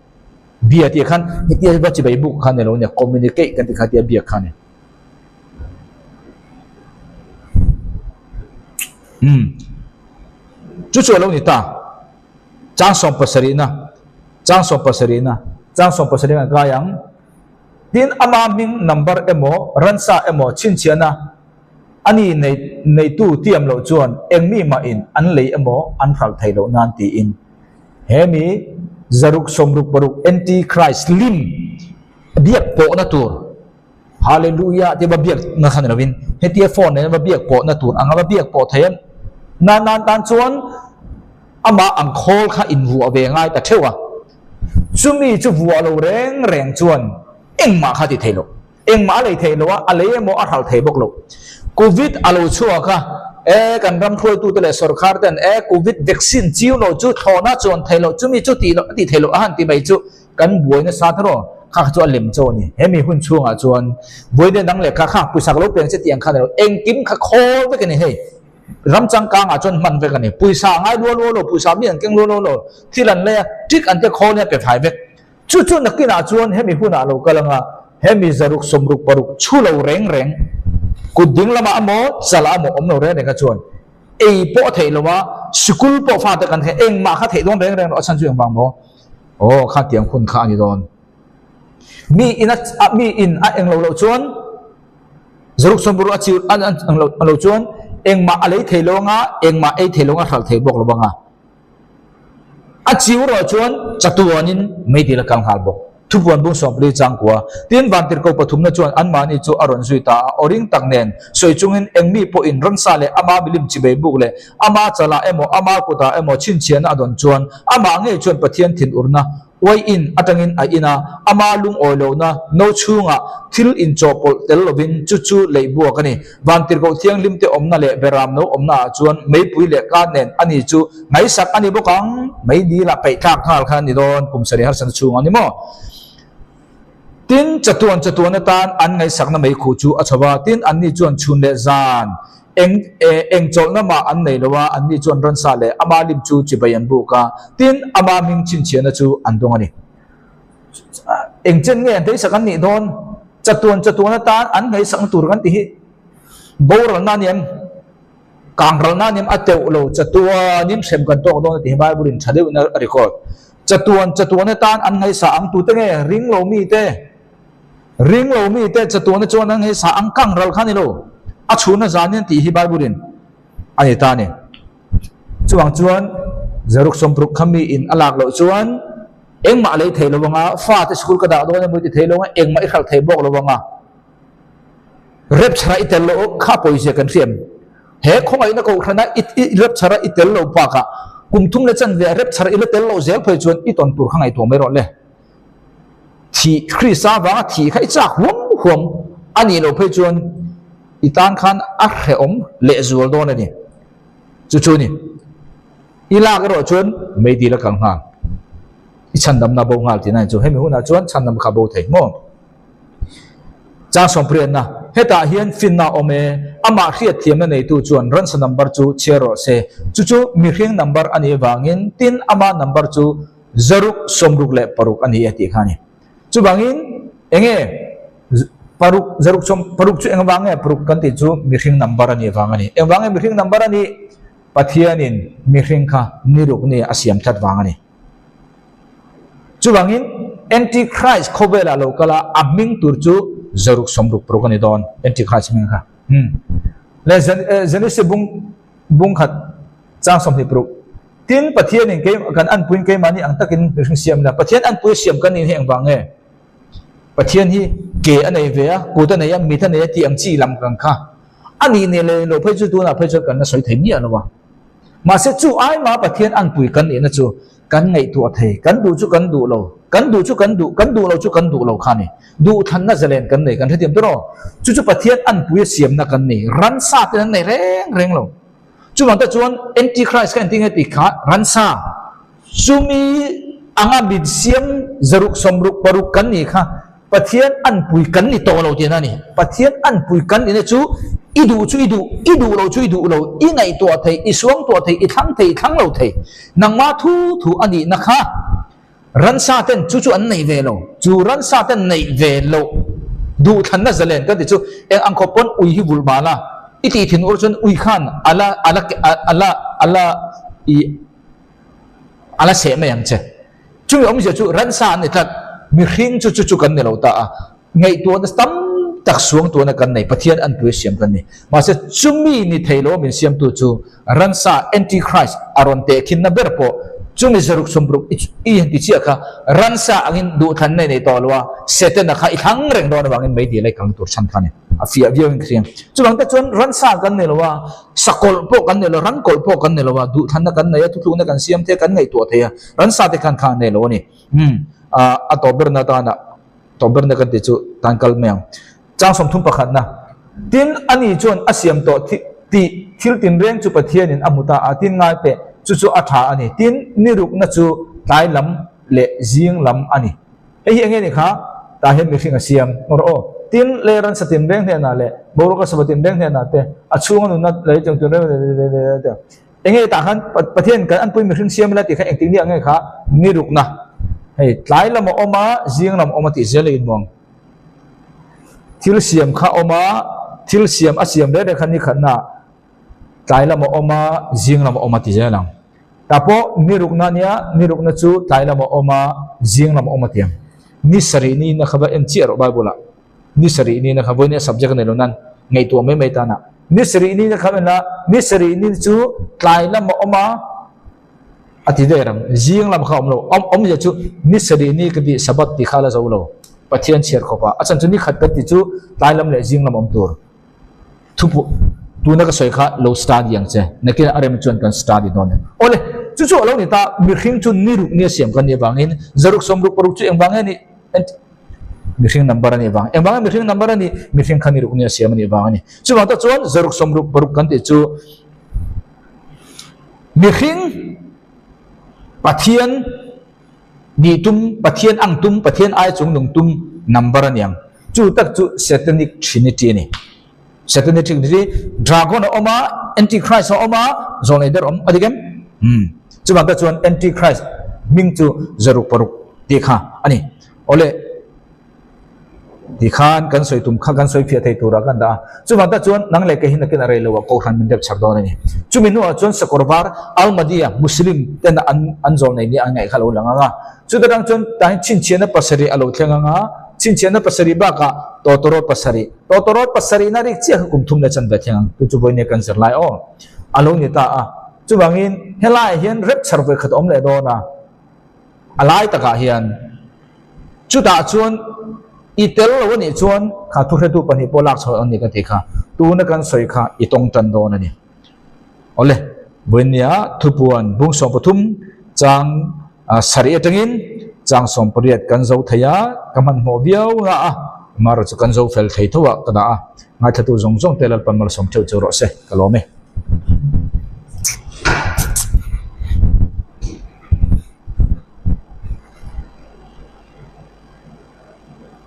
bia ti khan hitia ba chi bai book khan ne lo ne communicate kan ti khatia bia khan ne chu chu lo ni ta chang som pasarina ga yang tin ama ming number emo ransa emo chin chiana ani nei tu tiam lo chuan engmi ma in an lei emo an khal thai lo nan ti in hemi zaruk somruk paruk antichrist lim biak po na tur hallelujah te ba biak na khan rawin hetia phone ne ba biak po na tur anga ba biak po thayam nan tan chuan ama ang khol kha in vu ave ngai ta thewa chumi chu vu lo reng chuan engma kha ti thelo engma lei thelo a lei emo a khal thei bok lo covid alo chua kha kan ram khoi tu tele sarkar ten covid vaccine chiu lo chu thona chon thailo chumi chu ti thailo han ti bai chu kan buai na sa tharo kha chu lem chu ni hemi hun chunga chuan buai de dang le kha pusak lo peng che tiang kha lo eng kim kha khol ve kan he ram chang ka nga chon man ve kan ni puisa ngai lo puisa mi an keng lo thilan le tik an te khol ne pe phai ve chu nakina chuan hemi huna lo kalanga hemi zaruk somruk paruk chu lo reng kuding lama amo sala amo omno re ne ka chuan ei po thei loma school po fa ta kan the eng ma kha thei dong reng lo chan chuang bang mo o kha tiang khun kha ni don mi in a eng lo chuan zaruk somburu a chi an lo chuan eng ma alei thei lo nga eng ma ei thei lo nga khal thei bok lo banga a chiu ro chuan chatuanin meidila kang hal bok thupuan bung som ple chang kwa tin van tir ko pathum na chuan an mani chu aron zui ta oring tak nen soi chungin engmi po in ran sa le ama bilim chi be buk le ama chala emo ama kuta emo chin chian adon chuan ama nge chuan pathian thin urna wai in atangin a ina ama lung oilo na no chunga thil in chopol tel lovin chu leibu kani van tir ko thiang lim te omna le beram no omna chuan mei pui le ka nen ani chu ngai sak ani bokang mei di la pai thak khal khan ni don kum sari har san chung ani mo tin chatuan tan an ngai sakna mai khu chu achawa tin an ni chuan chun le zan eng chol na ma an nei lowa an ni chuan ran sa le ama lim chu chi bayan bu ka tin ama ming chin chiana chu an dong ani eng chen nge an thei sakan ni don chatuan tan an ngai sang tur kan ti hi boral na niam kangral na niam ateu lo chatuan nim sem kan tok don ti bai burin chadeu na record chatuan tan an ngai sa ang tu te nge ring lo mi te chatuan chuan an ngai sa ang kangral khani lo a chuna zanin ti hi bai burin ani ta ne chuan zaruk sompruk khami in alak lo chuan engma lei thei lo wanga fa te school ka da do ne mu ti thei lo nga engma i khal thei bok lo wanga rep chara itel lo kha poise kan fiam he khongai na ko khana rep chara itel lo pa ka kum thum le chan ve rep chara ile tel lo zel phoi chuan i ton tur khangai to me ro le thi khrisa wa thi khai cha huam ani lo phoi chuan itan khan a khe om le zual don ani chu ni ila ga ro chuan mei di la kang ha i chan dam na bo ngal ti nai chu hemi huna chuan chan dam kha bo thei mo cha som prian na heta hian finna ome ama khiat thiam na nei tu chuan ran sa number chu chero se chu mi khing number ani wangin tin ama number chu zaruk somruk le paruk ani ati khani chu bangin enge paruk chu engwange paruk kan ti chu mi khing number ani wangani engwange mi khing number ani pathianin mi khing kha niruk ni asiam that wangani chu bangin antichrist khobela lokala aming tur chu zaruk somruk paruk ani don antichrist ming kha le zanise bung khat chang som ni paruk tin pathianin ke kan an puin ke mani ang takin mi khing siam na pathian an pu siam kan ni engwange pathian hi ke anei ve a ku ta nei am mi tha nei ti ang chi lam kang kha ani ne le lo phai chu tu na phai chu kan na soi thei mi anawa ma se chu ai ma pathian an pui kan ni na chu kan ngai tu thei kan du chu kan du lo kan du lo khani du than na zalen kan nei kan thetiam to ro chu pathian an pui siam na kan nei ran sa te nei reng lo chu mang ta chuan antichrist kan ting ti kha ran sa chumi anga bid siam zaruk somruk paruk kan ni kha pathian an pui kan ni to lo te na ni pathian an pui kan ni chu idu lo i ngai to thei i suang to thei i thang lo thei nangma thu ani na kha ran sa ten chu an nei ve lo chu ran sa ten nei ve lo du than na zalen ka ti chu eng ang khopon ui hi bul bala iti thin ur chun ui khan ala se me yang che chu om je chu ran sa ni tat mi hring chu kan ne lo ta a ngai to na tam tak suang to na kan nei pathian an pu siam kan ni ma se chumi ni thailo min siam tu chu ran sa antichrist aron te khin na ber po chumi zaruk sombruk i ti chia kha ran sa angin du than nei nei to lwa seten na kha i thang reng do na wangin mai di lai kang tur chan kha ni a fia viewing kriam chu bang ta chon ran sa kan nei lwa sakol po kan nei lo ran kol po kan nei lwa du than na kan nei tu tu na kan siam the kan ngai to the ya ran sa te kan kha nei lo ni a to ber na ta na to ber na kan ti chu tangkal meang chang som thum pakhat na tin ani chon asiam to ti thil tin reng chu pathian in amuta atin ngai pe chu atha ani tin niruk na chu tai lam le jing lam ani ei enge ni kha ta hen mi hring asiam or o tin le ran satim reng the na le boru ka sabatim reng the na te achung anu na le chang tu le enge ta khan pathian kan an pui mi hring siam la ti kha eng ting ni ange kha niruk na hei tai lam oma jing lam oma ti zele in mong thil siam kha oma thil siam asiam le khan ni khan na tai lam oma jing lam oma ti zelang tapo niruk na chu tai lam oma jing lam oma tiam ni sari ni na khaba en chi ro bible ni sari ni na khaba ni subject ne lo nan ngai tu mai ta na ni sari ni na khaba na ni sari ni chu tai lam oma ati de ram jing lam kha om ya chu ni sari ni ka bi sabat ti khala zo lo pathian cher khopa achan chu ni khat ka ti chu tai lam le jing lam om tur thupu tu na ka soi kha low study yang che nakin arem chuan kan study don ole chu lo ni ta mi hring chu ni ruk ni siam kan ni bangin zaruk somruk paruk chu eng bangani mi hring number ani bang eng bang mi hring number ani mi hring khan ni ruk ni siam ani bangani chu ma ta chuan zaruk somruk paruk kan ti chu mi hring pathian ni tum pathian ang tum pathian ai chung nung tum number ani yang chu tak chu satanic trinity ni satanic trinity dragon oma antichrist oma zonaider adigem chu ba ta chuan antichrist ming chu zaruk paruk dekha ani ole dikhan kan soi tum kha kan soi phia thei tura kan da chu ba ta chuan nang le ke hin kin are lo ko khan min dep chak don ani chu min no chuan sakorbar almadia muslim ten an zonai ni angai khalo langa chu da dang chuan ta chin chen na pasari alo thlenga nga chin chen na pasari ba ka totoro pasari na rik chia kum thum na chan ba thang tu chu boy ne kan ser lai o alo ni ta a chu bangin helai hian rep sarve khat om le do na alai ta ka hian chu ta chuan itel lo ni chuan kha thu hretu pani polak chho ani ka thikha tu na kan soi kha itong tan do na ni ole bunya thupuan bung som pathum chang sari atangin chang som pariat kan zo thaya kaman mo biau nga a mar chu kan zo fel thei thowa kada a ngai thatu zong zong telal panmal som theu chu ro se kalome